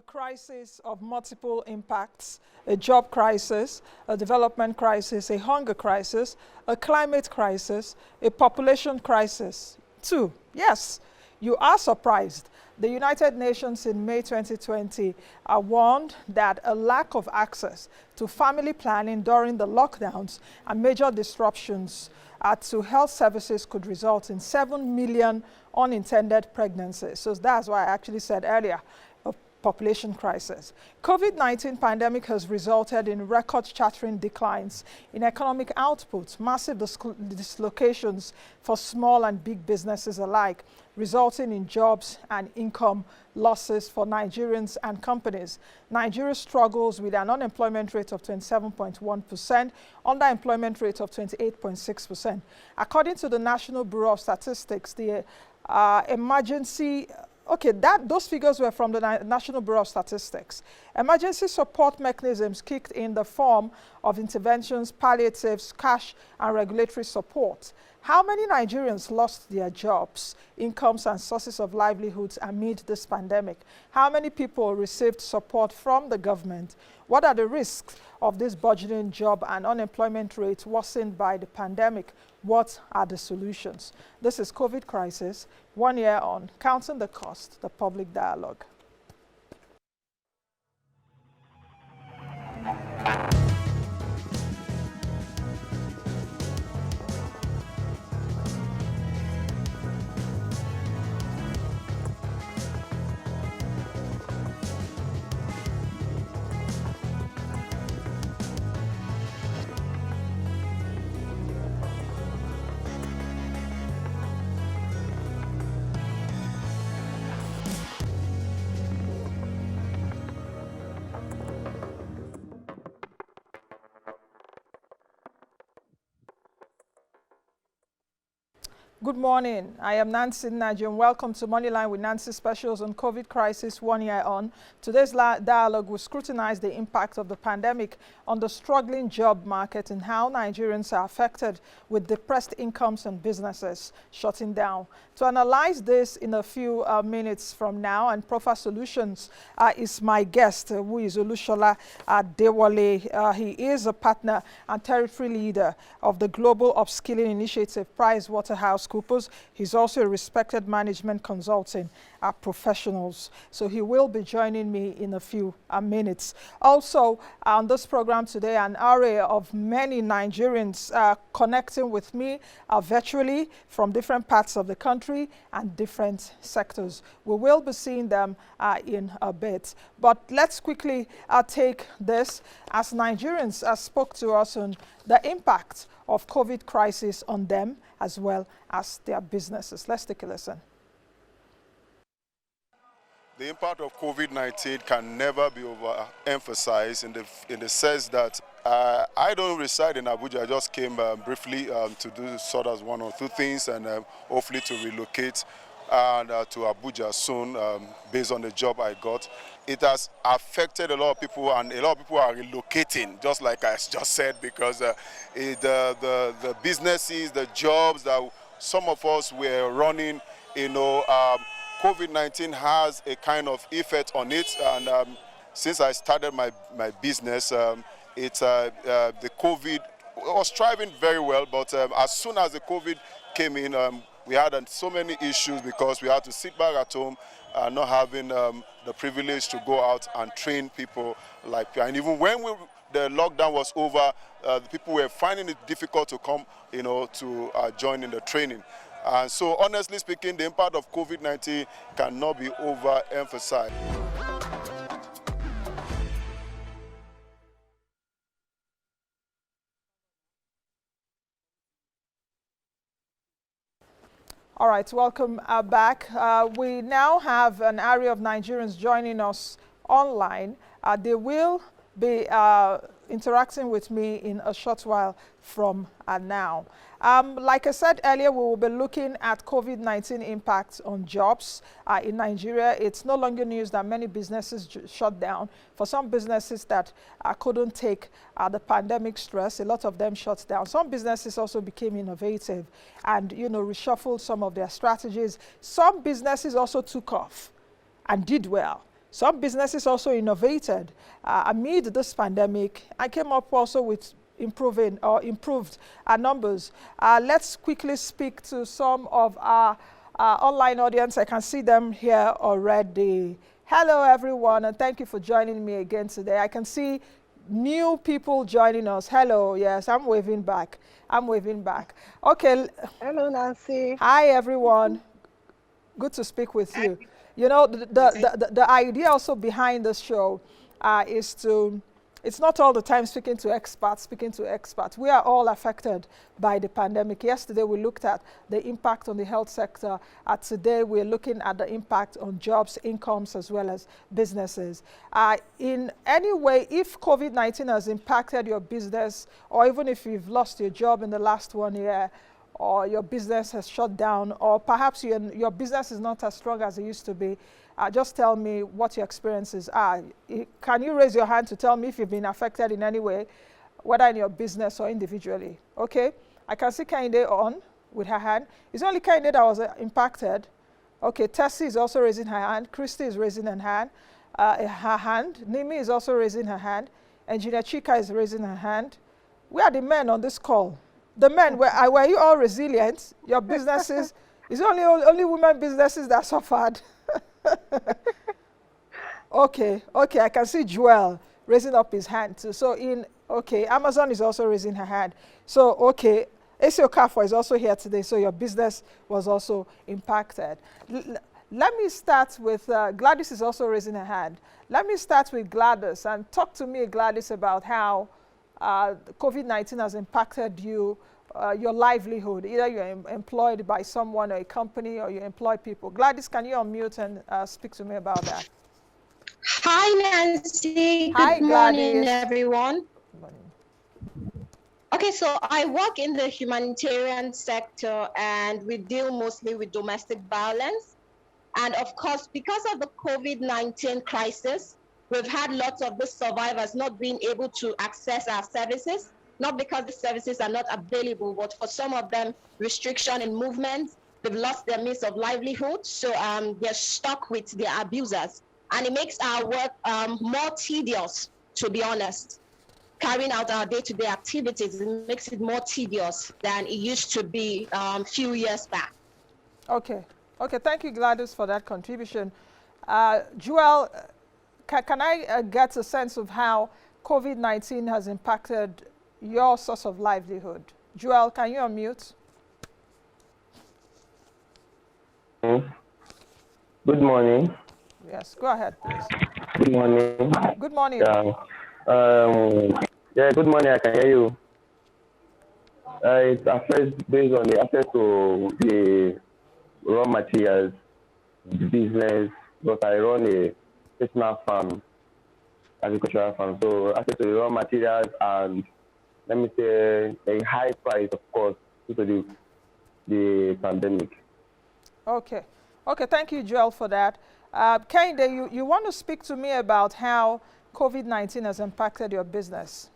crisis of multiple impacts, a job crisis, a development crisis, a hunger crisis, a climate crisis, a population crisis. 2. Yes, you are surprised. The United Nations in May 2020 warned that a lack of access to family planning during the lockdowns and major disruptions to health services could result in 7 million unintended pregnancies. So that's why I actually said earlier, a population crisis. COVID-19 pandemic has resulted in record-shattering declines in economic output, massive dislocations for small and big businesses alike, resulting in jobs and income losses for Nigerians and companies. Nigeria struggles with an unemployment rate of 27.1%, underemployment rate of 28.6%. According to the National Bureau of Statistics, the those figures were from the National Bureau of Statistics. Emergency support mechanisms kicked in the form of interventions, palliatives, cash, and regulatory support. How many Nigerians lost their jobs, incomes, and sources of livelihoods amid this pandemic? How many people received support from the government? What are the risks of this burgeoning job and unemployment rate worsened by the pandemic? What are the solutions? This is COVID crisis, 1 year on, counting the cost, the public dialogue. Good morning. I am Nancy Nigerian. Welcome to Moneyline with Nancy Specials on COVID crisis 1 year on. Today's dialogue will scrutinize the impact of the pandemic on the struggling job market and how Nigerians are affected with depressed incomes and businesses shutting down. To analyze this in a few minutes from now and proffer solutions is my guest, who is Olusola Adewole. He is a partner and territory leader of the Global Upskilling Initiative, PricewaterHouse Coopers. He's also a respected management consulting professionals. So he will be joining me in a few minutes. Also on this program today, an array of many Nigerians connecting with me virtually from different parts of the country and different sectors. We will be seeing them in a bit. But let's quickly take this as Nigerians spoke to us on the impact of COVID crisis on them as well as their businesses. Let's take a listen. The impact of COVID-19 can never be overemphasized in the sense that I don't reside in Abuja. I just came briefly to do sort of one or two things and hopefully to relocate to Abuja soon based on the job I got. It has affected a lot of people, and a lot of people are relocating, just like I just said, because the businesses, the jobs that some of us were running, COVID-19 has a kind of effect on it. And since I started my business, the COVID was thriving very well, but as soon as the COVID came in, we had so many issues because we had to sit back at home, not having the privilege to go out and train people. And even when the lockdown was over, the people were finding it difficult to come, to join in the training. And so, honestly speaking, the impact of COVID-19 cannot be overemphasized. All right, welcome back. We now have an array of Nigerians joining us online. They will be interacting with me in a short while from now. Like I said earlier, we will be looking at COVID-19 impacts on jobs in Nigeria. It's no longer news that many businesses shut down. For some businesses that couldn't take the pandemic stress, a lot of them shut down. Some businesses also became innovative and, reshuffled some of their strategies. Some businesses also took off and did well. Some businesses also innovated amid this pandemic and came up also with improved our numbers. Let's quickly speak to some of our online audience. I can see them here already. Hello, everyone, and thank you for joining me again today. I can see new people joining us. Hello, yes, I'm waving back. I'm waving back. Okay. Hello, Nancy. Hi, everyone. Good to speak with you. You know, the idea also behind this show is to, it's not all the time speaking to experts. We are all affected by the pandemic. Yesterday, we looked at the impact on the health sector. Today, we're looking at the impact on jobs, incomes, as well as businesses. In any way, if COVID-19 has impacted your business, or even if you've lost your job in the last 1 year, or your business has shut down, or perhaps your business is not as strong as it used to be, just tell me what your experiences are. Can you raise your hand to tell me if you've been affected in any way, whether in your business or individually? Okay, I can see Kainde on with her hand. It's only Kainde that was impacted. Okay, Tessie is also raising her hand. Christy is raising her hand. Nimi is also raising her hand. Engineer Chika is raising her hand. We are the men on this call. The men, were you all resilient? Your businesses, it's only women businesses that suffered. Okay, I can see Joel raising up his hand too. So Amazon is also raising her hand. So, okay, ACO Carrefour is also here today, so your business was also impacted. Let me start with, Gladys is also raising her hand. Let me start with Gladys and talk to me, Gladys, about how COVID-19 has impacted you, your livelihood. Either you're employed by someone or a company, or you employ people. Gladys, can you unmute and speak to me about that? Hi, Nancy. Hi, Good morning, everyone. Good morning. Okay, so I work in the humanitarian sector, and we deal mostly with domestic violence. And of course, because of the COVID-19 crisis, we've had lots of the survivors not being able to access our services, not because the services are not available, but for some of them, restriction in movement, they've lost their means of livelihood, so they're stuck with their abusers. And it makes our work more tedious, to be honest. Carrying out our day-to-day activities, it makes it more tedious than it used to be a few years back. Okay, thank you, Gladys, for that contribution. Joel, can I get a sense of how COVID-19 has impacted your source of livelihood? Joel, can you unmute? Good morning. Yes, go ahead, please. Good morning. Good morning. Yeah, good morning. I can hear you. It affects based on the access to the raw materials, the business, because I run a personal farm, agricultural farm. So access to the raw materials and, let me say, a high price, of course, due to the pandemic. Okay, thank you, Joel, for that. Kainde, you want to speak to me about how COVID-19 has impacted your business?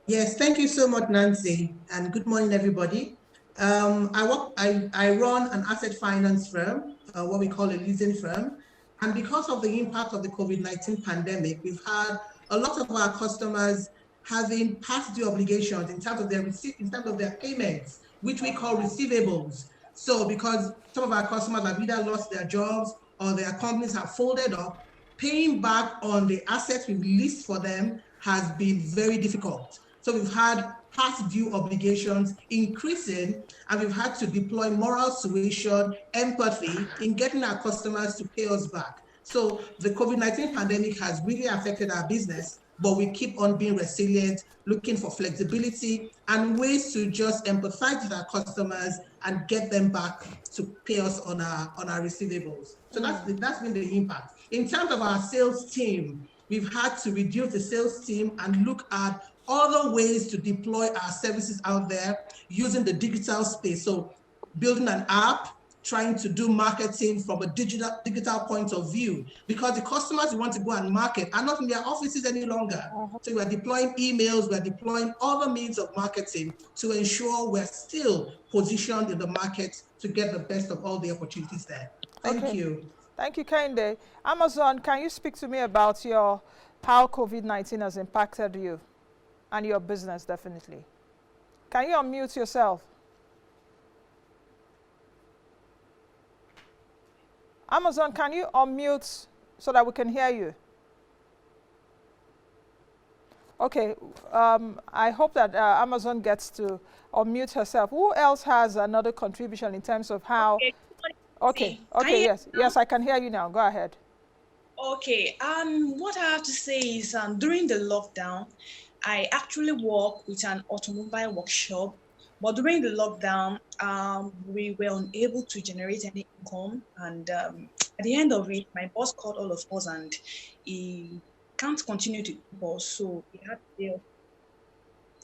Yes, thank you so much, Nancy, and good morning, everybody. I run an asset finance firm, what we call a leasing firm, and because of the impact of the COVID-19 pandemic, we've had a lot of our customers having past due obligations in terms of their payments, which we call receivables. So because some of our customers have either lost their jobs or their companies have folded up, paying back on the assets we've leased for them has been very difficult. So we've had past due obligations increasing, and we've had to deploy moral suasion, empathy in getting our customers to pay us back. So the COVID-19 pandemic has really affected our business, but we keep on being resilient, looking for flexibility and ways to just empathize with our customers and get them back to pay us on our receivables. So that's been the impact. In terms of our sales team, we've had to reduce the sales team and look at other ways to deploy our services out there using the digital space. So building an app, trying to do marketing from a digital point of view, because the customers who want to go and market are not in their offices any longer. So we're deploying emails, we're deploying other means of marketing to ensure we're still positioned in the market to get the best of all the opportunities there. Thank you. Thank you, Kende. Amazon, can you speak to me about how COVID-19 has impacted you and your business, definitely? Can you unmute yourself? Amazon, can you unmute so that we can hear you? Okay, I hope that Amazon gets to unmute herself. Who else has another contribution in terms of how? Okay, yes, I can hear you now. Go ahead. Okay, what I have to say is during the lockdown, I actually work with an automobile workshop, but during the lockdown, we were unable to generate any income, and at the end of it, my boss called all of us and he can't continue to keep us, so he had to pay us.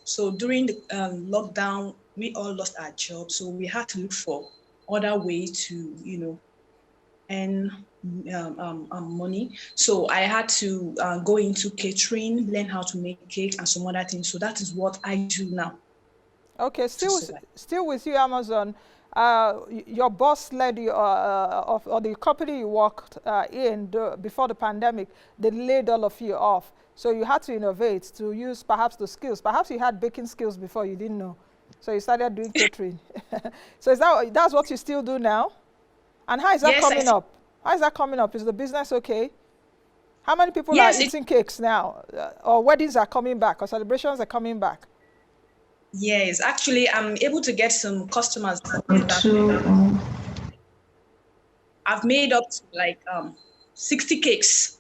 So during the lockdown, we all lost our jobs, so we had to look for other ways to, earn money. So I had to go into catering, learn how to make cake and some other things. So that is what I do now. Okay, still with you, Amazon. Your boss led you, or the company you worked in before the pandemic, they laid all of you off. So you had to innovate to use perhaps the skills. Perhaps you had baking skills before, you didn't know. So you started doing catering. So that's what you still do now? And how is that coming up? How is that coming up? Is the business okay? How many people are eating cakes now? Or weddings are coming back, or celebrations are coming back? Yes, actually, I'm able to get some customers. I've made up to like 60 cakes.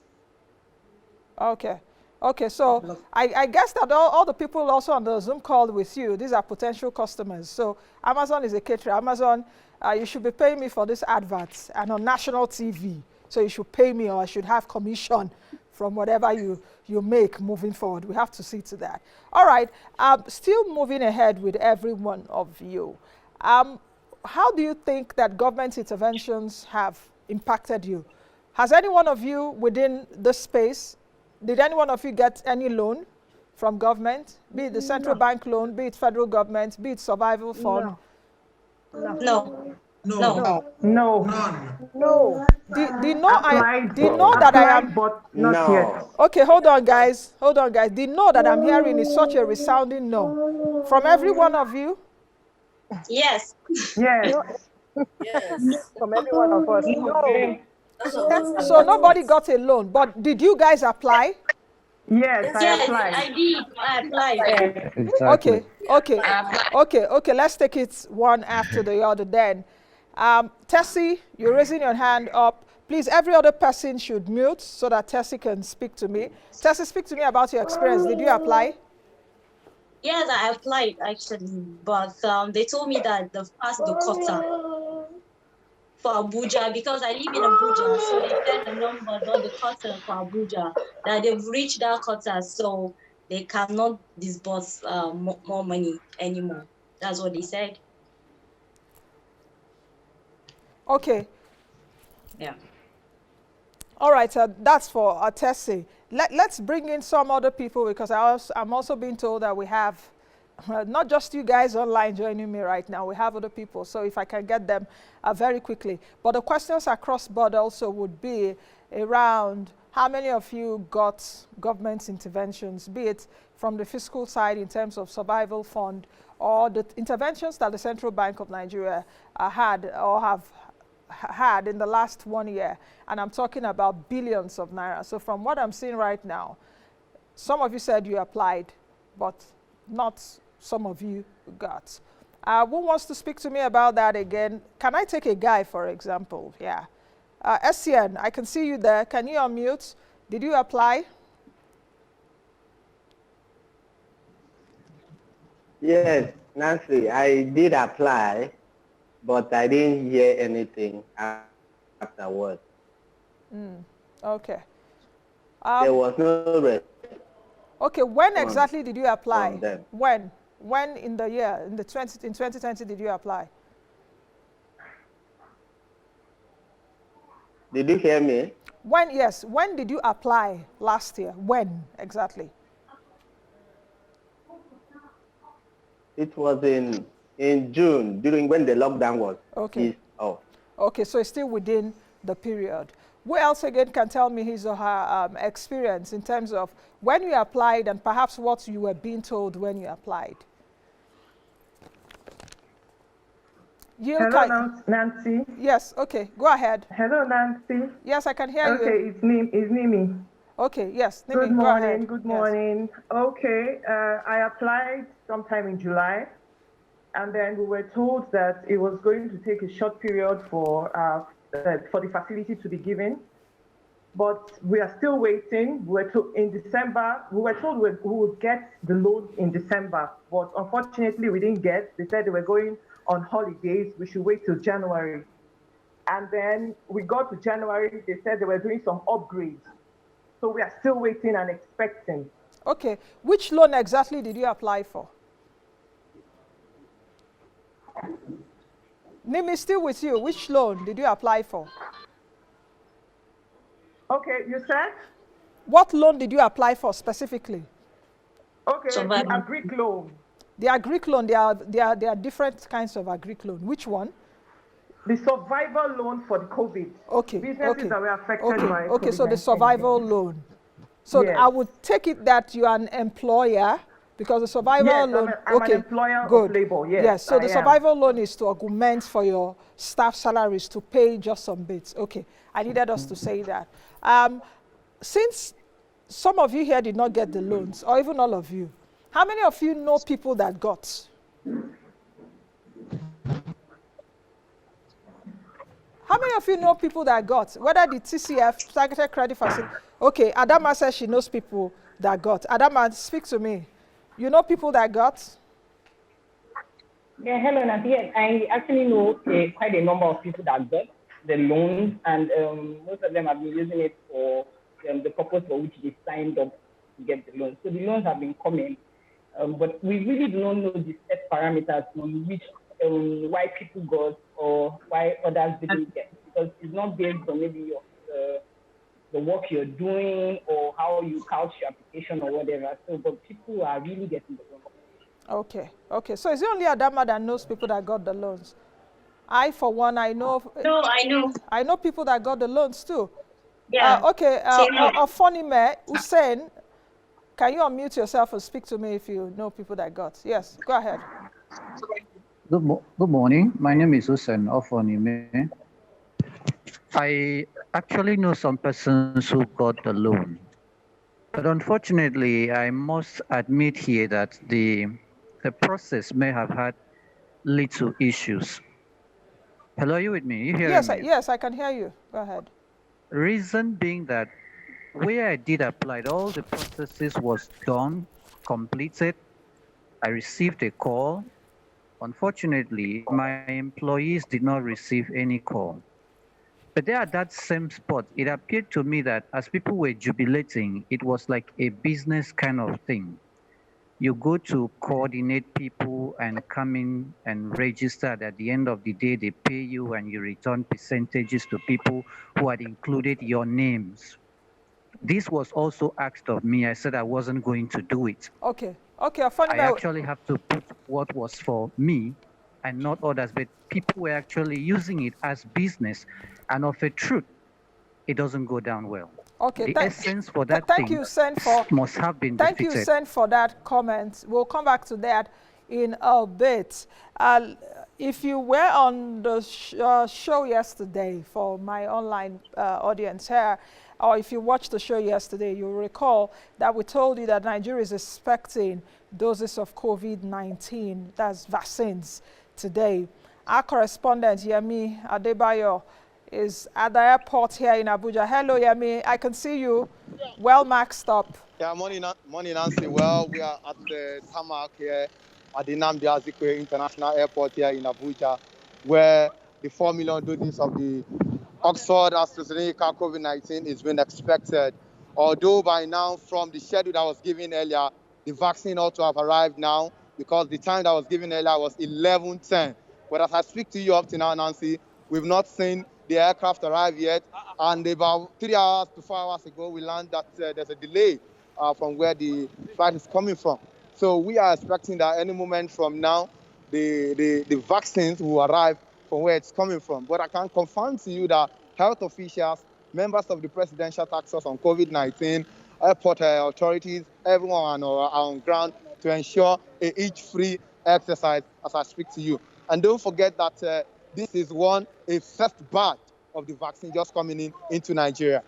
Okay. Okay, so I guess that all the people also on the Zoom call with you, these are potential customers. So Amazon is a caterer. Amazon, you should be paying me for this adverts and on national TV. So you should pay me, or I should have commission from whatever you make moving forward. We have to see to that. All right, still moving ahead with every one of you. How do you think that government interventions have impacted you? Has any one of you within this space, did any one of you get any loan from government, be it the central bank loan, be it federal government, be it survival fund? No. No. Do you know that I am? But not yet. Okay, hold on, guys. Hold on, guys. The no that I'm hearing is such a resounding no. From every one of you? Yes. Yes. Yes. From every one of us. No. So nobody got a loan, but did you guys apply? Yes, I applied. I did. I applied. Exactly. Okay. Let's take it one after the other then. Tessie, you're raising your hand up. Please, every other person should mute so that Tessie can speak to me. Tessie, speak to me about your experience. Did you apply? Yes, I applied actually, but they told me that they've passed the quota for Abuja because I live in Abuja. So they said the numbers on the quota for Abuja, that they've reached that quota, so they cannot disburse more money anymore. That's what they said. Okay. Yeah. All right, that's for Tessie. Let's bring in some other people, because I'm also being told that we have not just you guys online joining me right now, we have other people. So if I can get them very quickly. But the questions across board also would be around how many of you got government interventions, be it from the fiscal side in terms of survival fund, or the interventions that the Central Bank of Nigeria had or have had in the last 1 year. And I'm talking about billions of naira. So from what I'm seeing right now, some of you said you applied, but not some of you got. Who wants to speak to me about that again? Can I take a guy, for example? Yeah. SCN, I can see you there. Can you unmute? Did you apply? Yes, Nancy, I did apply, but I didn't hear anything afterwards. Okay. There was no response. Okay, when exactly did you apply? From them. When in the year, in 2020 did you apply? Did you hear me? Yes, when did you apply last year? When exactly? It was in June, during when the lockdown was eased off. Okay, so it's still within the period. Who else again can tell me his or her experience in terms of when you applied and perhaps what you were being told when you applied? Hello, Nancy. Yes, okay, go ahead. Hello, Nancy. Yes, I can hear you. Okay, it's Nimi. Okay, yes, Nimi, good morning, go ahead. Good morning. Yes. Okay, I applied sometime in July, and then we were told that it was going to take a short period for the facility to be given. But we are still waiting. In December, we were told we would get the loan in December, but unfortunately we didn't get. They said they were going on holidays. We should wait till January. And then we got to January, they said they were doing some upgrades. So we are still waiting and expecting. Okay, which loan exactly did you apply for? Nimi, still with you. Which loan did you apply for? Okay, you said? What loan did you apply for specifically? Okay, the agric loan. The agric loan, there are different kinds of agric loan. Which one? The survival loan for the COVID. Okay. Businesses that were affected by Okay, so the survival loan. So yes. I would take it that you are an employer because the survival loan. I'm an employer of labor. Yes. So the survival loan is to augment for your staff salaries to pay just some bits. Okay. I needed us to say that. Since some of you here did not get the loans, or even all of you, how many of you know people that got? How many of you know people that got? Whether the TCF, Targeted Credit Facility. Okay, Adama says she knows people that got. Adama, speak to me. You know people that got? Yeah, hello, Nancy. Yes, I actually know quite a number of people that got the loans, and most of them have been using it for the purpose for which they signed up to get the loans. So the loans have been coming, but we really do not know the set parameters on which why people got or why others didn't get, because it's not based on maybe the work you're doing or how you couch your application or whatever. So, but people are really getting the loan. Okay. So is it only Adama that knows people that got the loans? I, for one, I know. No, I know. I know people that got the loans too. Yeah. Ofonime, Hussein, can you unmute yourself and speak to me if you know people that got? Yes, go ahead. Good morning. My name is Hussein Ofonime. I actually know some persons who got the loan. But unfortunately, I must admit here that the process may have had little issues. Hello, are you with me? You hear me? Yes, I can hear you. Go ahead. Reason being that where I did apply, all the processes was done, completed. I received a call. Unfortunately, my employees did not receive any call. But there at that same spot, it appeared to me that as people were jubilating, it was like a business kind of thing. You go to coordinate people and come in and register. At the end of the day, they pay you and you return percentages to people who had included your names. This was also asked of me. I said I wasn't going to do it. Okay. I actually have to put what was for me and not others, but people were actually using it as business, and of a truth, it doesn't go down well. Okay, the essence for that thank you, Sen, must have been Thank defeated. you, Sen, for that comment. We'll come back to that in a bit. If you were on the show yesterday for my online audience here, or if you watched the show yesterday, you'll recall that we told you that Nigeria is expecting doses of COVID-19, that's vaccines, today. Our correspondent, Yemi Adebayo, is at the airport here in Abuja. Hello, Yemi. I can see you well maxed up. Yeah, morning, Nancy. Well, we are at the tarmac here at the Nnamdi Azikiwe International Airport here in Abuja, where the 4 million doses of the Oxford AstraZeneca COVID-19 is being expected. Although by now, from the schedule that was given earlier, the vaccine ought to have arrived now, because the time that was given earlier was 11:10. But as I speak to you up to now, Nancy, we've not seen the aircraft arrive yet. And about 3 hours to 4 hours ago, we learned that there's a delay from where the flight is coming from. So we are expecting that any moment from now, the vaccines will arrive from where it's coming from. But I can confirm to you that health officials members of the presidential task force on COVID-19, airport authorities, everyone are on ground to ensure a itch-free exercise as I speak to you. And don't forget that this is a first batch of the vaccine just coming into Nigeria.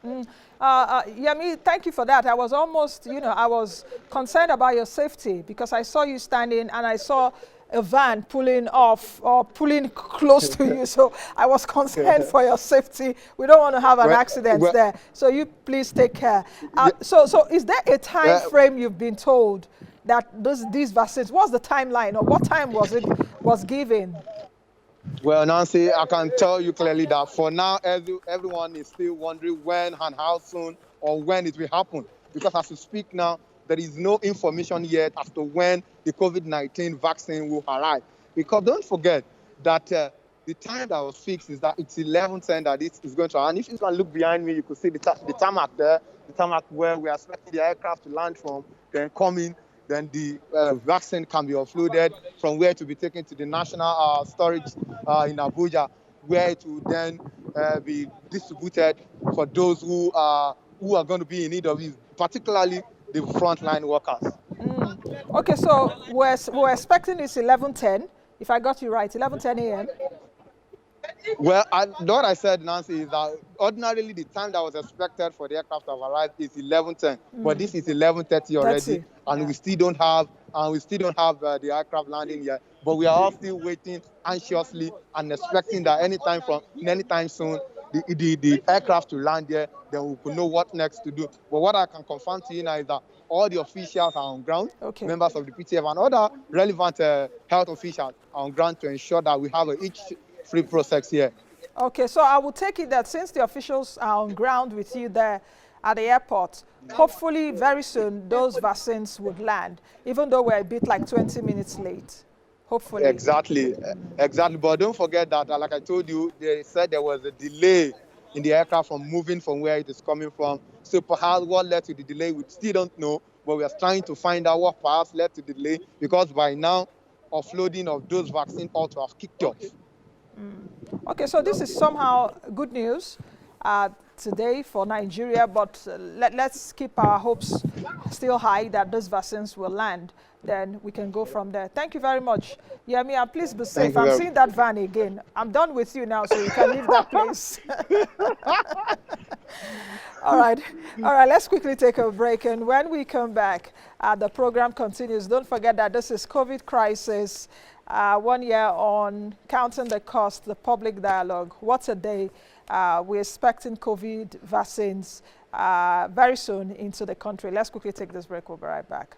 Yemi, thank you for that. I was almost, I was concerned about your safety because I saw you standing and I saw a van pulling off or pulling close to you. So I was concerned for your safety. We don't want to have an accident there. So you please take care. So is there a time frame you've been told that these vaccines, what's the timeline or what time was given? Well, Nancy, I can tell you clearly that for now, everyone is still wondering when and how soon or when it will happen. Because as we speak now, there is no information yet as to when the COVID-19 vaccine will arrive. Because don't forget that the time that was fixed is that it's 11:10 that it is going to. And if you can look behind me, you could see the tarmac there, the tarmac where we are expecting the aircraft to land from, then coming. Then the vaccine can be offloaded from where to be taken to the national storage in Abuja, where it will then be distributed for those who are going to be in need of it, particularly the frontline workers. Okay, so we're expecting this 11:10, if I got you right, 11:10 a.m. Well, what I said, Nancy, is that ordinarily the time that was expected for the aircraft to have arrived is 11:10, but this is 11:30 already, and we still don't have the aircraft landing yet. But we are all still waiting anxiously and expecting that anytime soon the aircraft to land there, then we could know what next to do. But what I can confirm to you now is that all the officials are on ground, members of the PTF and other relevant health officials are on ground to ensure that we have each free process here. Okay, so I will take it that since the officials are on ground with you there at the airport, hopefully very soon those vaccines would land, even though we're a bit like 20 minutes late. Hopefully. Exactly. But don't forget that, like I told you, they said there was a delay in the aircraft from moving from where it is coming from. So perhaps what led to the delay, we still don't know, but we are trying to find out what perhaps led to the delay, because by now, offloading of those vaccines ought to have kicked off. Okay, so this is somehow good news today for Nigeria, but let's keep our hopes still high that those vaccines will land. Then we can go from there. Thank you very much. Yemi, and please be safe. I'm seeing that van again. I'm done with you now, so you can leave that place. All right, let's quickly take a break. And when we come back, the program continues. Don't forget that this is COVID crisis. 1 year on counting the cost, the public dialogue. What's a day? We're expecting COVID vaccines very soon into the country. Let's quickly take this break. We'll be right back.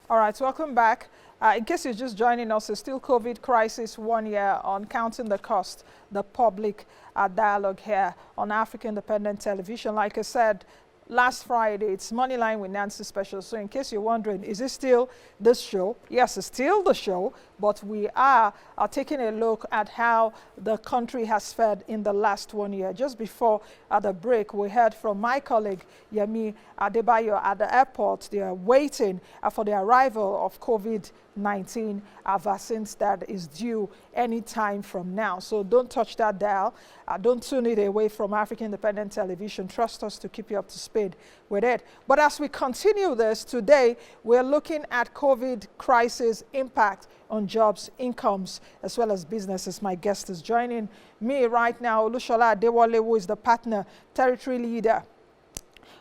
All right, welcome back. In case you're just joining us, it's still COVID crisis 1 year on counting the cost, the public dialogue here on African Independent Television. Like I said, last Friday, it's Moneyline with Nancy Special. So in case you're wondering, is it still this show? Yes, it's still the show, but we are taking a look at how the country has fared in the last 1 year. Just before the break, we heard from my colleague, Yemi Adebayo, at the airport. They are waiting for the arrival of COVID-19 vaccines that is due any time from now. So don't touch that dial. Don't tune it away from African Independent Television. Trust us to keep you up to speed with it. But as we continue this, today we're looking at COVID crisis impact on jobs, incomes, as well as businesses. My guest is joining me right now, Olusola Adewole, who is the partner, territory leader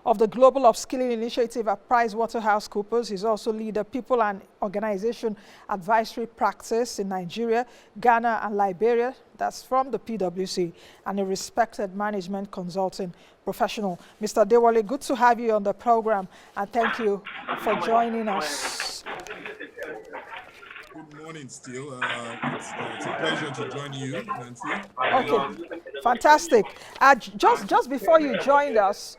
of the Global Upskilling Initiative at PricewaterHouse Coopers. He's also leader People and Organization Advisory Practice in Nigeria, Ghana, and Liberia. That's from the PwC, and a respected management consulting professional. Mr. Adewole, good to have you on the program, and thank you for joining us. Good morning, still. It's a pleasure to join you, Nancy. Okay, fantastic. Just before you joined us,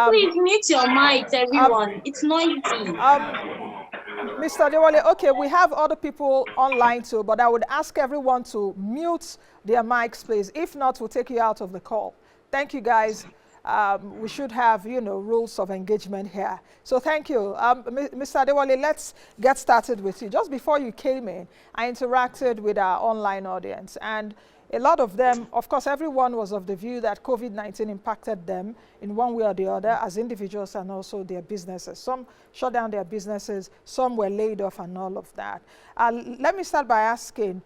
please mute your mic, everyone. It's noisy. Mr. Adewole, okay, we have other people online too, but I would ask everyone to mute their mics, please. If not, we'll take you out of the call. Thank you, guys. We should have, rules of engagement here. So thank you. Mr. Adewole, let's get started with you. Just before you came in, I interacted with our online audience, and a lot of them, of course, everyone was of the view that COVID-19 impacted them in one way or the other as individuals and also their businesses. Some shut down their businesses, some were laid off and all of that. Let me start by asking,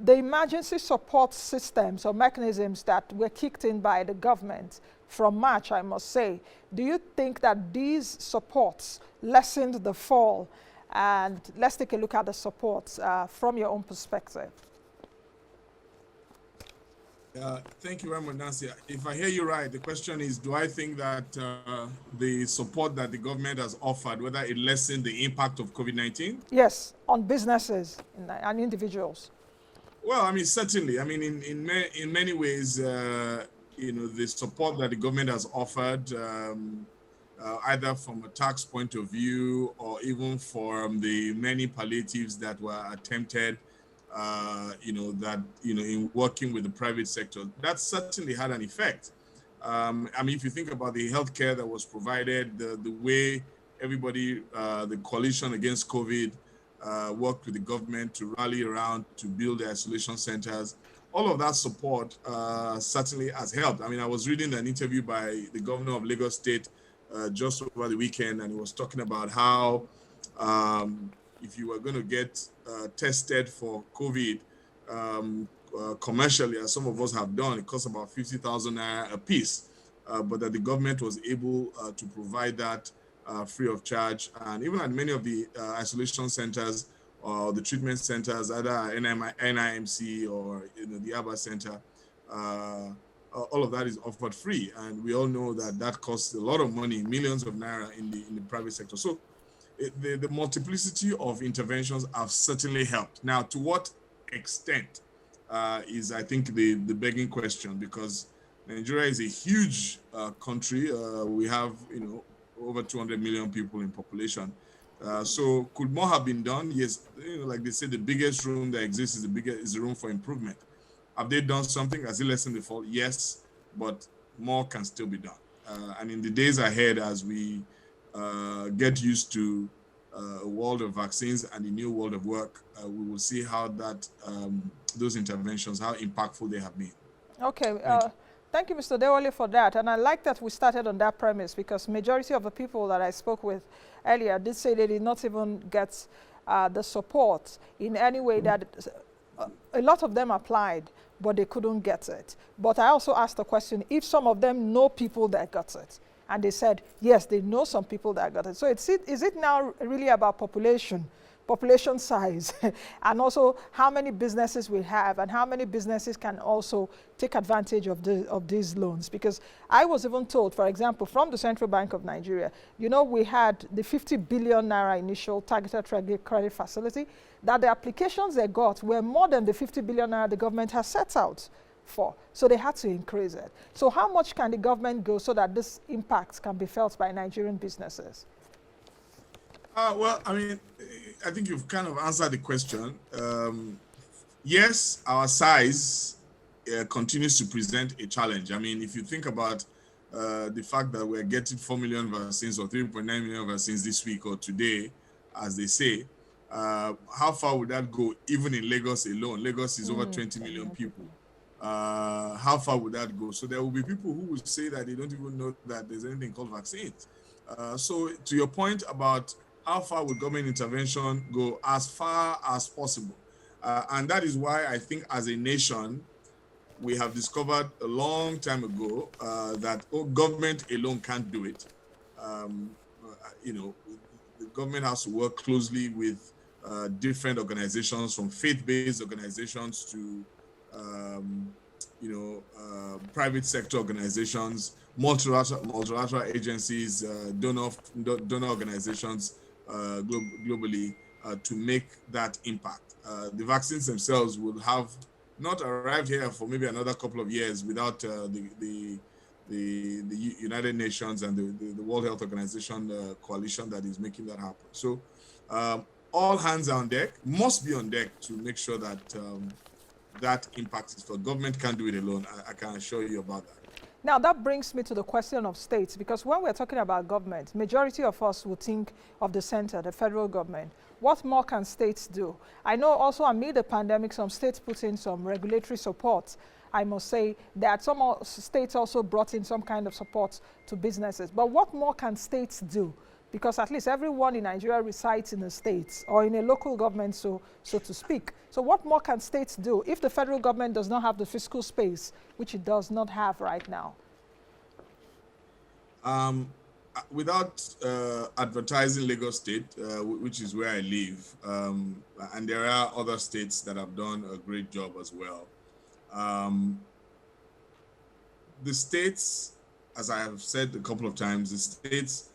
the emergency support systems or mechanisms that were kicked in by the government from March, I must say, do you think that these supports lessened the fall? And let's take a look at the supports from your own perspective. Thank you very much, Nancy. If I hear you right, the question is, do I think that the support that the government has offered, whether it lessened the impact of COVID-19? Yes, on businesses and individuals. Well, I mean, certainly. I mean, in many ways, the support that the government has offered, either from a tax point of view or even from the many palliatives that were attempted, in working with the private sector, that certainly had an effect. I mean, if you think about the healthcare that was provided, the way everybody, the coalition against COVID, worked with the government to rally around to build the isolation centers, all of that support certainly has helped. I mean, I was reading an interview by the governor of Lagos State just over the weekend, and he was talking about how if you were going to get tested for COVID commercially, as some of us have done, it costs about 50,000 naira a piece, but that the government was able to provide that free of charge. And even at many of the isolation centers or the treatment centers, either NIMC or the ABA Center, all of that is offered free. And we all know that that costs a lot of money, millions of naira in the private sector. So the multiplicity of interventions have certainly helped. Now, to what extent is, I think, the begging question, because Nigeria is a huge country. We have, over 200 million people in population. So could more have been done? Yes, like they say, the biggest room that exists is the room for improvement. Have they done something? Has it lessened the fall? Yes, but more can still be done. And in the days ahead, as we get used to a world of vaccines and the new world of work, we will see how that those interventions, how impactful they have been. Okay. Thank you, Mr. Adewole, for that. And I like that we started on that premise, because majority of the people that I spoke with earlier did say they did not even get the support in any way that a lot of them applied, but they couldn't get it. But I also asked the question, if some of them know people that got it, and they said, yes, they know some people that got it. So is it now really about population population size and also how many businesses we have and how many businesses can also take advantage of these loans. Because I was even told, for example, from the Central Bank of Nigeria, you know, we had the 50 billion naira initial targeted credit facility, that the applications they got were more than the 50 billion naira the government has set out for. So they had to increase it. So how much can the government go so that this impact can be felt by Nigerian businesses? Well, I mean, I think you've kind of answered the question. Yes, our size continues to present a challenge. I mean, if you think about the fact that we're getting 4 million vaccines or 3.9 million vaccines this week or today, as they say, how far would that go even in Lagos alone? Lagos is over 20 million people. How far would that go? So there will be people who will say that they don't even know that there's anything called vaccines. So to your point about how far would government intervention go, as far as possible. And that is why I think as a nation, we have discovered a long time ago that government alone can't do it. You know, the government has to work closely with different organizations, from faith-based organizations to private sector organizations, multilateral agencies, donor organizations globally to make that impact. The vaccines themselves will have not arrived here for maybe another couple of years without the United Nations and the World Health Organization coalition that is making that happen. So all hands are on deck, must be on deck to make sure that that impact is felt. Government can't do it alone. I can assure you about that. Now that brings me to the question of states, because when we're talking about government, majority of us would think of the center, the federal government. What more can states do? I know also amid the pandemic, some states put in some regulatory support. I must say that some states also brought in some kind of support to businesses. But what more can states do? Because at least everyone in Nigeria resides in the states or in a local government, so to speak. So what more can states do if the federal government does not have the fiscal space, which it does not have right now? Without advertising Lagos State, which is where I live, and there are other states that have done a great job as well. The states, as I have said a couple of times, the states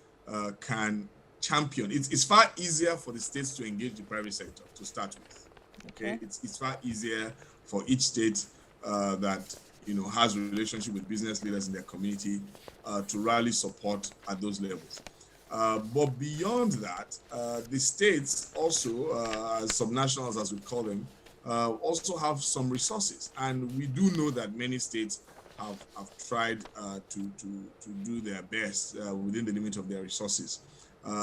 can champion. It's far easier for the states to engage the private sector to start with. Okay, it's far easier for each state that has a relationship with business leaders in their community to rally support at those levels. But beyond that, the states also, as subnationals as we call them, also have some resources, and we do know that many states have tried to do their best within the limit of their resources.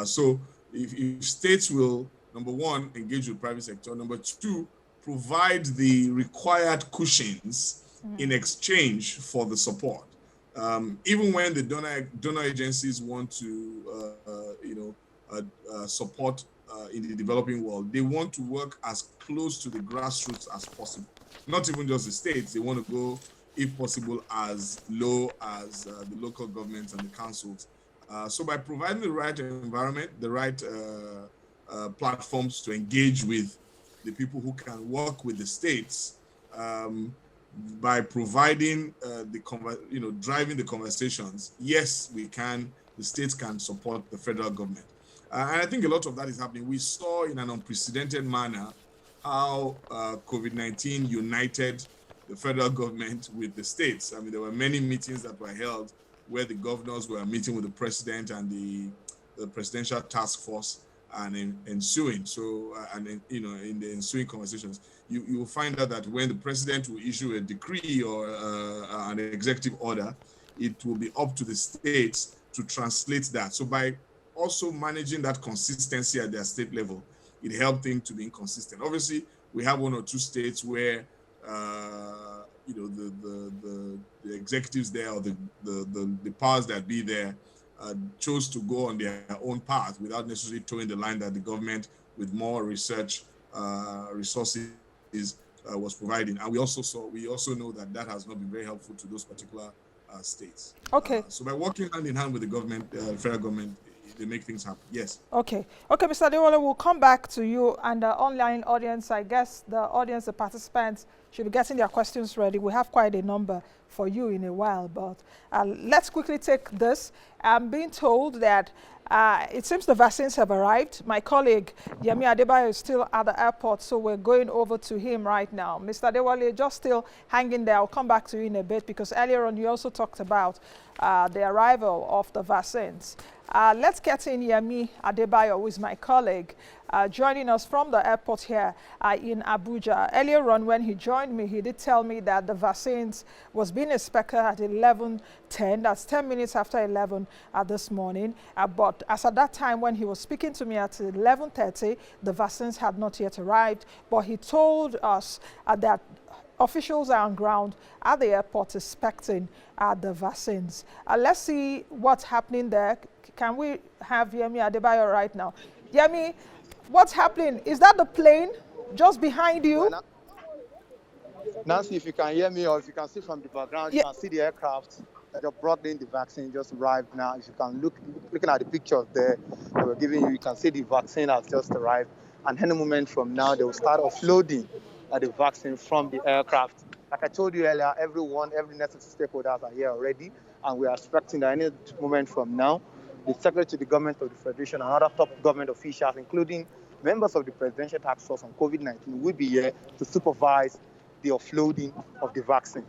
So if states will, number one, engage with the private sector, number two, provide the required cushions in exchange for the support. Even when the donor agencies want to support in the developing world, they want to work as close to the grassroots as possible. Not even just the states, they want to go, if possible, as low as the local governments and the councils. So by providing the right environment, the right platforms to engage with the people who can work with the states, by providing driving the conversations, yes, we can, the states can support the federal government. And I think a lot of that is happening. We saw in an unprecedented manner how COVID-19 united the federal government with the states. I mean, there were many meetings that were held where the governors were meeting with the president and the presidential task force and ensuing. So, in the ensuing conversations, you will find out that when the president will issue a decree or an executive order, it will be up to the states to translate that. So by also managing that consistency at their state level, it helped things to be inconsistent. Obviously, we have one or two states where the executives there or the powers that be there chose to go on their own path without necessarily towing the line that the government, with more research resources, was providing. And we also know that has not been very helpful to those particular states. Okay. So by working hand in hand with the government, federal government, they make things happen. Yes. Okay. Okay, Mr. Adewole, we'll come back to you and the online audience. I guess the audience, the participants, should be getting their questions ready. We have quite a number for you in a while, but let's quickly take this. I'm being told that it seems the vaccines have arrived. My colleague, Yemi Adebayo, is still at the airport, so we're going over to him right now. Mr. Adewole, just still hanging there. I'll come back to you in a bit because earlier on you also talked about the arrival of the vaccines. Let's get in Yemi Adebayo, who is my colleague, joining us from the airport here in Abuja. Earlier on, when he joined me, he did tell me that the vaccines was being expected at 11:10. That's 10 minutes after 11 this morning. But as at that time, when he was speaking to me at 11:30, the vaccines had not yet arrived. But he told us that officials are on ground at the airport expecting the vaccines. Let's see what's happening there. Can we have Yemi Adebayo right now? Yemi, what's happening? Is that the plane just behind you? Nancy, if you can hear me or if you can see from the background, you can see the aircraft that just brought in the vaccine just arrived now. If you can looking at the pictures there that we're giving you, you can see the vaccine has just arrived. And any moment from now, they will start offloading the vaccine from the aircraft. Like I told you earlier, every necessary stakeholders are here already, and we are expecting that any moment from now, the Secretary to the Government of the Federation and other top government officials, including members of the Presidential Task Force on COVID-19, will be here to supervise the offloading of the vaccine.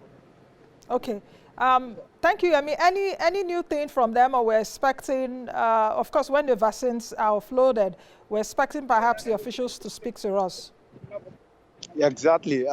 Okay. Thank you, Yemi. Any new thing from them, or we're expecting, of course, when the vaccines are offloaded, we're expecting perhaps the officials to speak to us? Yeah, exactly.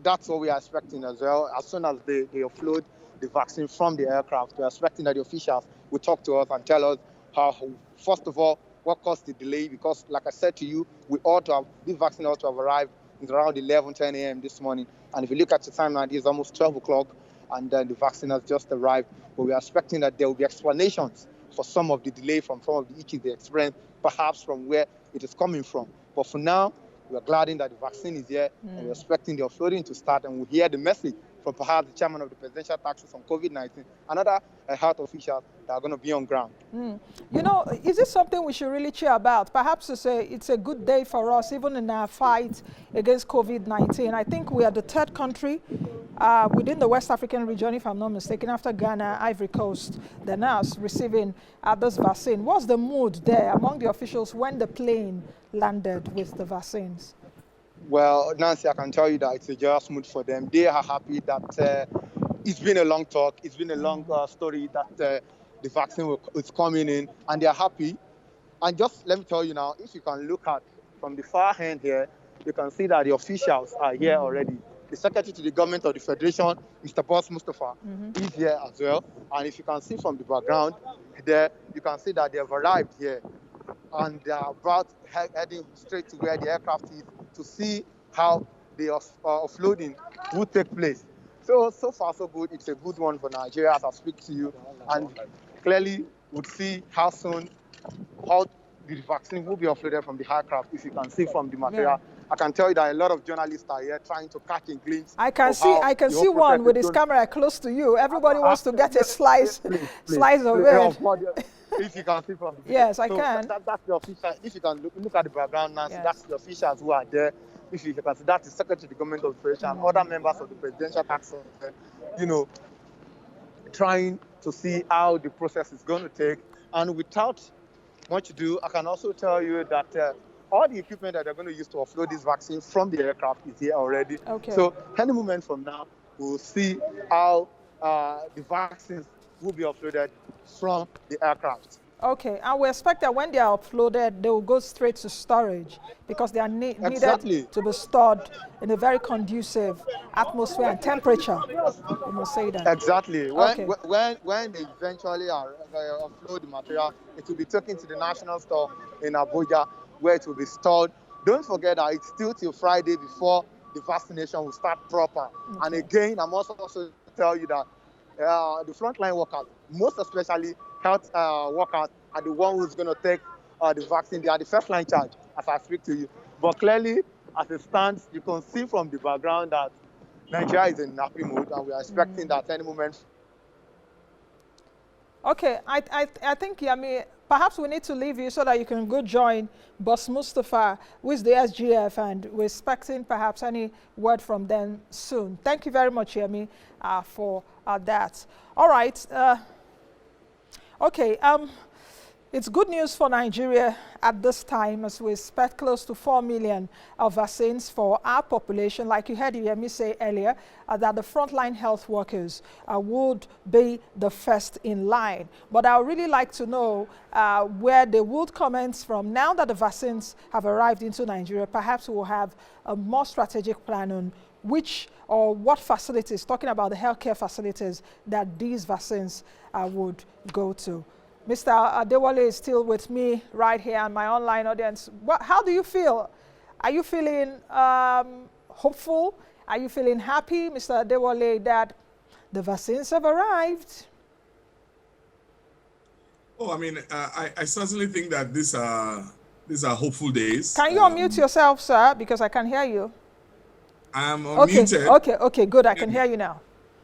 That's what we are expecting as well. As soon as they offload the vaccine from the aircraft, we're expecting that the officials will talk to us and tell us how, first of all, what caused the delay, because like I said to you, the vaccine ought to have arrived around 11:10 a.m. this morning. And if you look at the time now, it's almost 12 o'clock, and then the vaccine has just arrived. But we are expecting that there will be explanations for some of the delay from some of the issues they experienced, perhaps from where it is coming from. But for now, we are glad that the vaccine is here, and we're expecting the offloading to start, and we'll hear the message from perhaps the chairman of the Presidential Task Force on COVID-19 and other health officials that are going to be on ground. You know, is this something we should really cheer about? Perhaps it's a good day for us, even in our fight against COVID-19. I think we are the third country within the West African region, if I'm not mistaken, after Ghana, Ivory Coast, then us receiving this vaccine. What's the mood there among the officials when the plane landed with the vaccines? Well, Nancy, I can tell you that it's a joyous mood for them. They are happy that it's been a long talk. It's been a long story that the vaccine is coming in, and they are happy. And just let me tell you now, if you can look at from the far end here, you can see that the officials are here already. The Secretary to the Government of the Federation, Mr. Boss Mustafa, is here as well. And if you can see from the background there, you can see that they have arrived here. And they are about heading straight to where the aircraft is to see how the offloading would take place. So far, so good. It's a good one for Nigeria as I speak to you. And clearly, we'll see how soon the vaccine will be offloaded from the aircraft. If you can see from the material, I can tell you that a lot of journalists are here trying to catch a glimpse. I can see one with his camera close to you. Everybody wants to get a slice of it. If you can see from the yes, I can. That's the official. If you can look at the background, Nancy, that's the officials who are there. If you can see, that's the Secretary of the Government of the Federation and other members of the Presidential Task Force, trying to see how the process is going to take. And without much ado, I can also tell you that all the equipment that they're going to use to offload this vaccine from the aircraft is here already. Okay. So any moment from now, we'll see how the vaccines will be offloaded from the aircraft. Okay, and we expect that when they are uploaded, they will go straight to storage because they are needed to be stored in a very conducive atmosphere and temperature. You must say that. Exactly. When they eventually offload the material, it will be taken to the national store in Abuja, where it will be stored. Don't forget that it's still till Friday before the vaccination will start proper. Okay. And again, I must also tell you that the frontline workers, most especially health workers, are the one who's going to take the vaccine. They are the first line charge as I speak to you. But clearly, as it stands, you can see from the background that Nigeria is in happy mood, and we are expecting that any moment. Okay, I think, Yemi, perhaps we need to leave you so that you can go join Boss Mustafa, who is the SGF, and we're expecting perhaps any word from them soon. Thank you very much, Yemi, for that. All right. Okay. It's good news for Nigeria at this time, as we expect close to 4 million vaccines for our population. Like you heard Yemi say earlier, that the frontline health workers would be the first in line. But I would really like to know where they would comment from. Now that the vaccines have arrived into Nigeria, perhaps we will have a more strategic plan on which or what facilities, talking about the healthcare facilities, that these vaccines would go to. Mr. Adewole is still with me right here and my online audience. How do you feel? Are you feeling hopeful? Are you feeling happy, Mr. Adewole, that the vaccines have arrived? Oh, I mean, I certainly think that these are hopeful days. Can you unmute yourself, sir? Because I can hear you. I'm unmuted. Okay, good. I can hear you now.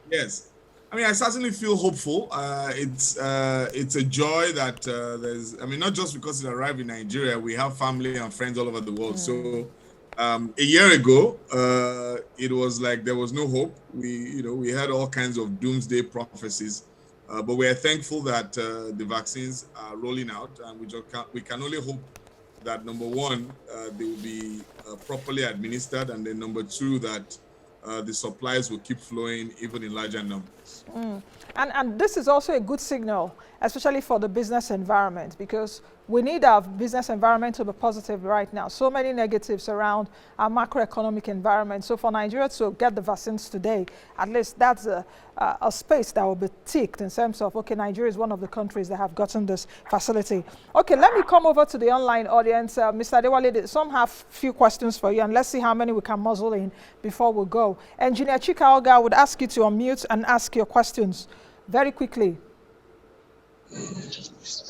Yes. I mean, I certainly feel hopeful. It's a joy that there's, I mean, not just because it arrived in Nigeria, we have family and friends all over the world. So a year ago, it was like there was no hope. We had all kinds of doomsday prophecies, but we are thankful that the vaccines are rolling out, and we can only hope that, number one, they will be properly administered, and then number two, that the supplies will keep flowing even in larger numbers. And this is also a good signal, especially for the business environment, because we need our business environment to be positive right now. So many negatives around our macroeconomic environment. So for Nigeria to get the vaccines today, at least that's a space that will be ticked in terms of, okay, Nigeria is one of the countries that have gotten this facility. Okay, let me come over to the online audience. Mr. Adewole, some have few questions for you, and let's see how many we can muzzle in before we go. Engineer Chika Oga would ask you to unmute and ask your questions very quickly.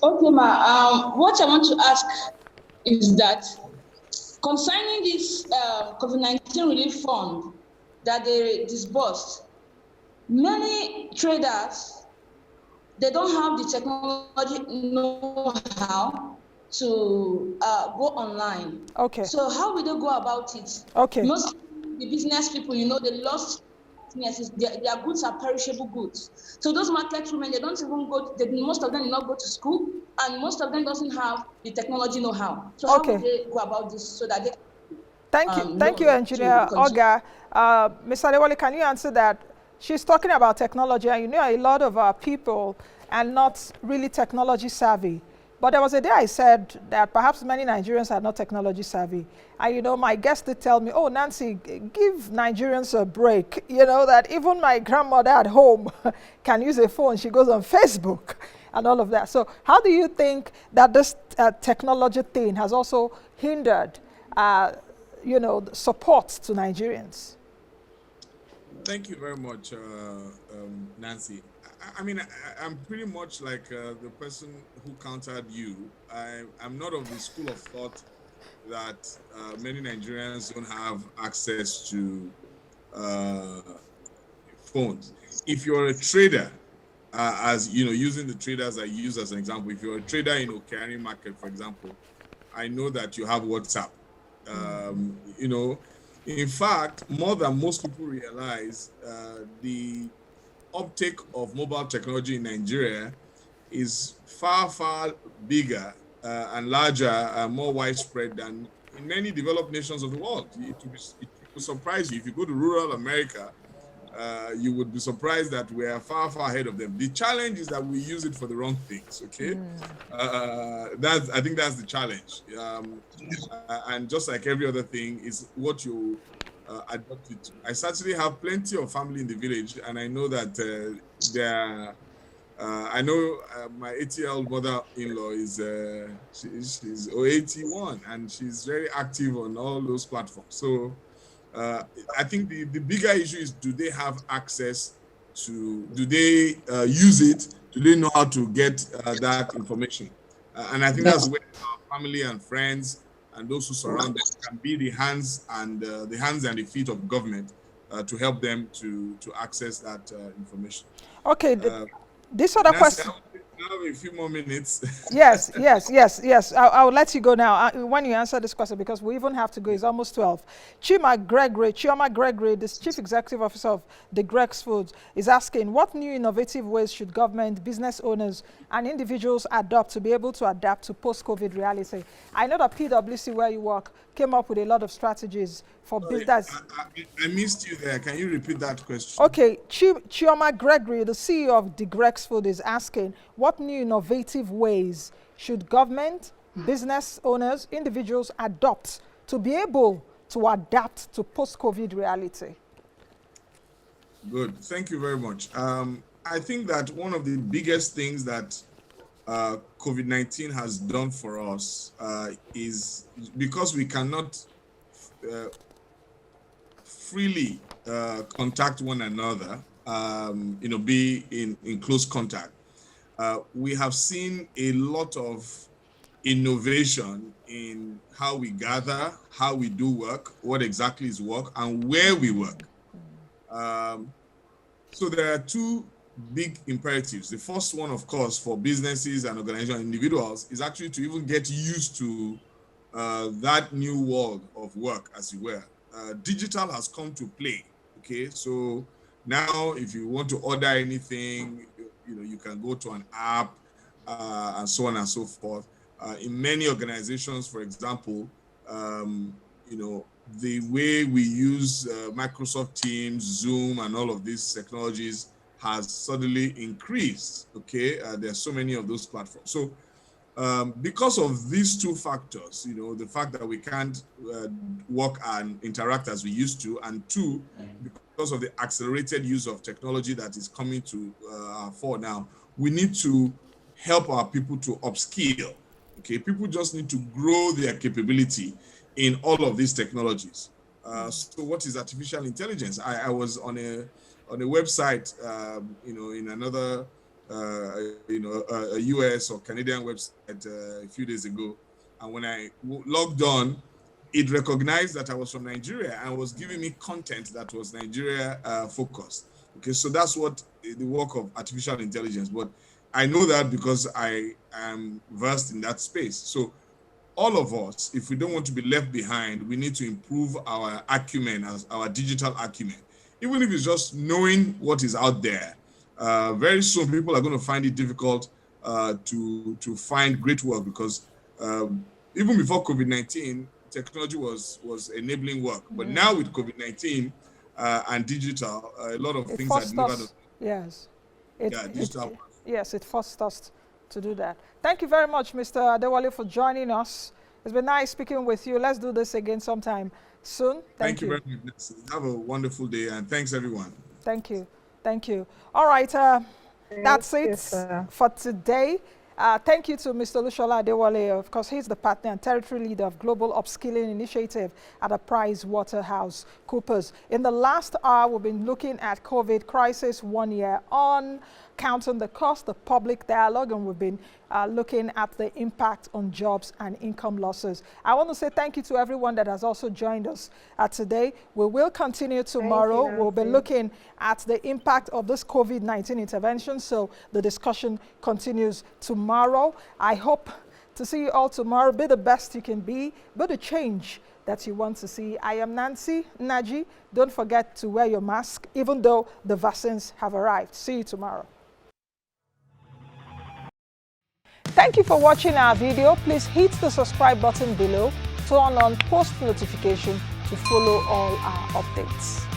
Okay, ma. What I want to ask is that concerning this COVID-19 relief fund that they disbursed, many traders, they don't have the technology know-how to go online. Okay. So how will they go about it? Okay. Most the business people, they lost their goods are perishable goods. So those market women, they don't even go, most of them do not go to school, and most of them doesn't have the technology know-how. So how will they go about this so that they Thank you, Engineer Oga. Mr. Adewole, can you answer that? She's talking about technology, and a lot of our people are not really technology savvy. But there was a day I said that perhaps many Nigerians are not technology savvy. And, my guest did tell me, oh, Nancy, give Nigerians a break. That even my grandmother at home can use a phone. She goes on Facebook and all of that. So how do you think that this technology thing has also hindered, support to Nigerians? Thank you very much, Nancy. I mean, I'm pretty much like the person who countered you. I'm not of the school of thought that many Nigerians don't have access to phones. If you're a trader, using the traders I use as an example, if you're a trader in Okari market, for example, I know that you have WhatsApp. In fact, more than most people realize, the uptake of mobile technology in Nigeria is far, far bigger and larger and more widespread than in many developed nations of the world. It will surprise you. If you go to rural America, you would be surprised that we are far, far ahead of them. The challenge is that we use it for the wrong things, okay? I think that's the challenge. And just like every other thing, is what you adopt it to. I certainly have plenty of family in the village, and I know that my 80-year-old mother-in-law she's 81, and she's very active on all those platforms. So I think the bigger issue is, do they have access to, do they use it? Do they know how to get that information? And I think that's where our family and friends and those who surround them can be the hands and the feet of government to help them to access that information. Okay, this other question. have a few more minutes. Yes. I will let you go now when you answer this question, because we even have to go. It's almost 12. Chioma Gregory, the Chief Executive Officer of the Grex Foods, is asking, what new innovative ways should government, business owners, and individuals adopt to be able to adapt to post-COVID reality? I know that PwC, where you work, came up with a lot of strategies for business. I missed you there. Can you repeat that question? Okay, Chioma Gregory, the CEO of the Grex Food, is asking, what new innovative ways should government, business owners, individuals adopt to be able to adapt to post-COVID reality? Good. Thank you very much. I think that one of the biggest things that COVID-19 has done for us is, because we cannot freely contact one another, be in close contact. We have seen a lot of innovation in how we gather, how we do work, what exactly is work, and where we work. So there are two big imperatives. The first one, of course, for businesses and organizations and individuals is actually to even get used to that new world of work, as it were. Digital has come to play, okay? So now if you want to order anything, you can go to an app and so on and so forth. In many organizations, for example, the way we use Microsoft Teams, Zoom, and all of these technologies has suddenly increased, okay? There are so many of those platforms. So because of these two factors, the fact that we can't work and interact as we used to, and two, because of the accelerated use of technology that is coming to our fore now, we need to help our people to upskill, okay? People just need to grow their capability in all of these technologies. So what is artificial intelligence? I was on a website, in another, a US or Canadian website a few days ago. And when I logged on, it recognized that I was from Nigeria and was giving me content that was Nigeria focused. Okay, so that's what the work of artificial intelligence. But I know that because I am versed in that space. So all of us, if we don't want to be left behind, we need to improve our acumen, our digital acumen. Even if it's just knowing what is out there. Very soon, people are going to find it difficult to find great work, because even before COVID-19, technology was enabling work. But now with COVID-19 and digital, a lot of things are delivered. Yes. Digital. Yes, it forced us to do that. Thank you very much, Mr. Adewole, for joining us. It's been nice speaking with you. Let's do this again sometime soon. Thank you very much. Have a wonderful day, and thanks, everyone. Thank you. Thank you. All right, that's it for today. Thank you to Mr. Olusola Adewole. Of course, he's the partner and territory leader of Global Upskilling Initiative at the PricewaterHouse Coopers. In the last hour, we've been looking at COVID crisis 1 year on, counting the cost, the public dialogue, and we've been looking at the impact on jobs and income losses. I want to say thank you to everyone that has also joined us today. We will continue tomorrow. We'll be looking at the impact of this COVID-19 intervention, so the discussion continues tomorrow. I hope to see you all tomorrow. Be the best you can be the change that you want to see. I am Nancy Naji. Don't forget to wear your mask, even though the vaccines have arrived. See you tomorrow. Thank you for watching our video. Please hit the subscribe button below, turn on post notification to follow all our updates.